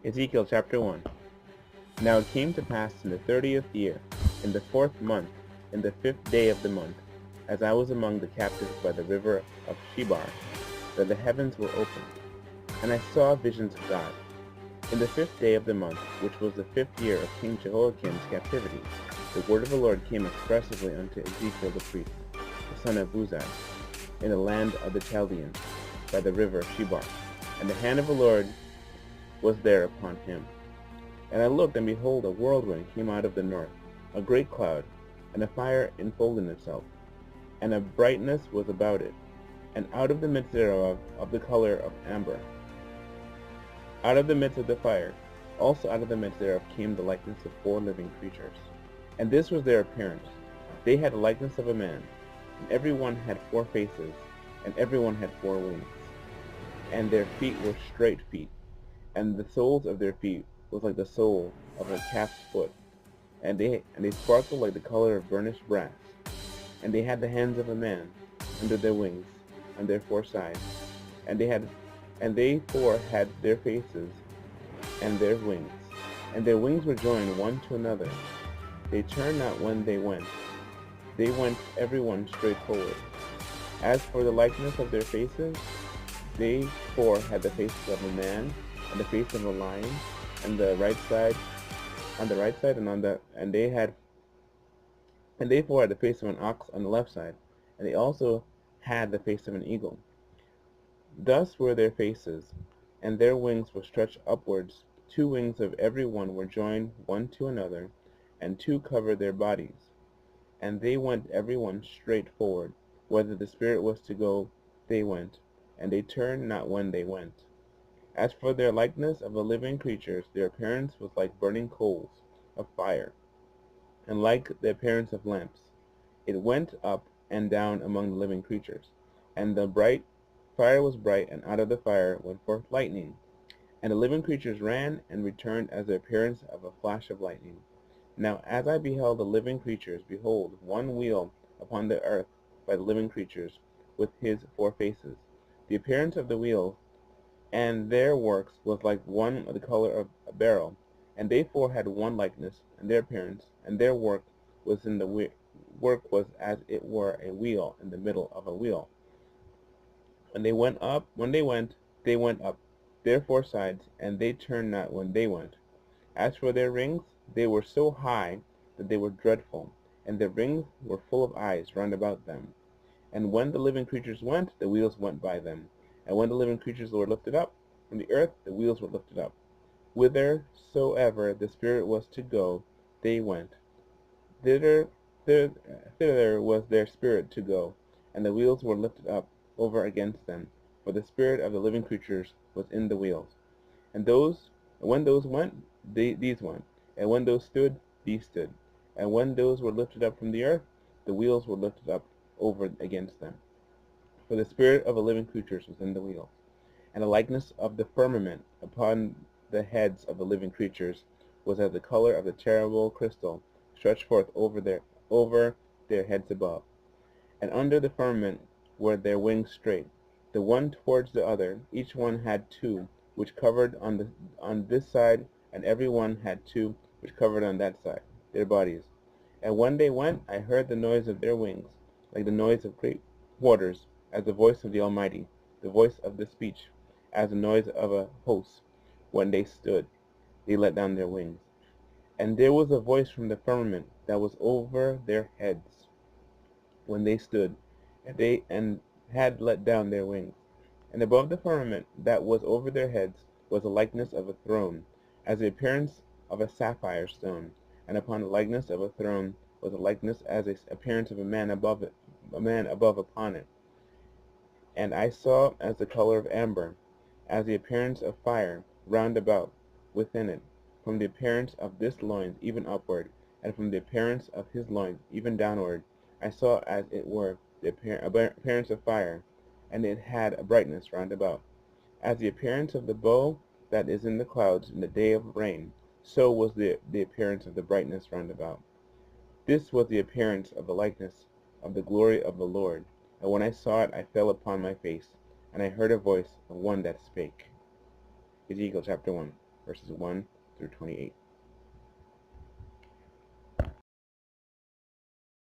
Ezekiel chapter 1. Now it came to pass in the 30th year, in the 4th month, in the 5th day of the month, as I was among the captives by the river of Shebar, that the heavens were opened, and I saw visions of God. In the 5th day of the month, which was the 5th year of King Jehoiakim's captivity, the word of the Lord came expressively unto Ezekiel the priest, the son of Buzi, in the land of the Chaldeans, by the river Shebar. And the hand of the Lord was there upon him. And I looked, and behold, a whirlwind came out of the north, a great cloud, and a fire enfolded itself, and a brightness was about it, and out of the midst thereof of the color of amber. Out of the midst of the fire, also out of the midst thereof came the likeness of 4 living creatures. And this was their appearance. They had the likeness of a man, and every one had 4 faces, and every one had 4 wings. And their feet were straight feet, and the soles of their feet was like the sole of a calf's foot, and they sparkled like the color of burnished brass. And they had the hands of a man under their wings, on their 4 sides, and they 4 had their faces and their wings, and their wings were joined one to another. They turned not when they went every one straight forward. As for the likeness of their faces, they 4 had the faces of a man, and the face of a lion, and the right side, on the right side, and they 4 had the face of an ox on the left side, and they also had the face of an eagle. Thus were their faces, and their wings were stretched upwards. 2 wings of every one were joined one to another, and 2 covered their bodies. And they went every one straight forward. Whether the spirit was to go, they went, and they turned not when they went. As for their likeness of the living creatures, their appearance was like burning coals of fire, and like the appearance of lamps. It went up and down among the living creatures. And the bright fire was bright, and out of the fire went forth lightning. And the living creatures ran and returned as the appearance of a flash of lightning. Now as I beheld the living creatures, behold, one wheel upon the earth by the living creatures, with his 4 faces. The appearance of the wheels and their works was like one of the color of a beryl, and they 4 had one likeness, and their appearance, and their work was was as it were a wheel in the middle of a wheel. When they went, they went up their 4 sides, and they turned not when they went. As for their rings, they were so high that they were dreadful, and their rings were full of eyes round about them. And when the living creatures went, the wheels went by them. And when the living creatures were lifted up from the earth, the wheels were lifted up. Whithersoever the spirit was to go, they went. Thither, thither was their spirit to go, and the wheels were lifted up over against them, for the spirit of the living creatures was in the wheels. And when those went, these went, and when those stood, these stood. And when those were lifted up from the earth, the wheels were lifted up over against them. For the spirit of the living creatures was in the wheels. And the likeness of the firmament upon the heads of the living creatures was as the color of the terrible crystal stretched forth over their heads above. And under the firmament were their wings straight, the one towards the other. Each one had 2, which covered on this side, and every one had 2, which covered on that side, their bodies. And when they went, I heard the noise of their wings, like the noise of great waters, as the voice of the Almighty, the voice of the speech, as the noise of a host. When they stood, they let down their wings. And there was a voice from the firmament that was over their heads when they stood, and had let down their wings. And above the firmament that was over their heads was a likeness of a throne, as the appearance of a sapphire stone, and upon the likeness of a throne was a likeness as the appearance of a man above upon it. And I saw as the color of amber, as the appearance of fire round about within it, from the appearance of this loins even upward, and from the appearance of his loins even downward. I saw as it were the appearance of fire, and it had a brightness round about. As the appearance of the bow that is in the clouds in the day of rain, so was the appearance of the brightness round about. This was the appearance of the likeness of the glory of the Lord. And when I saw it, I fell upon my face, and I heard a voice of one that spake. Ezekiel chapter 1, verses 1 through 28.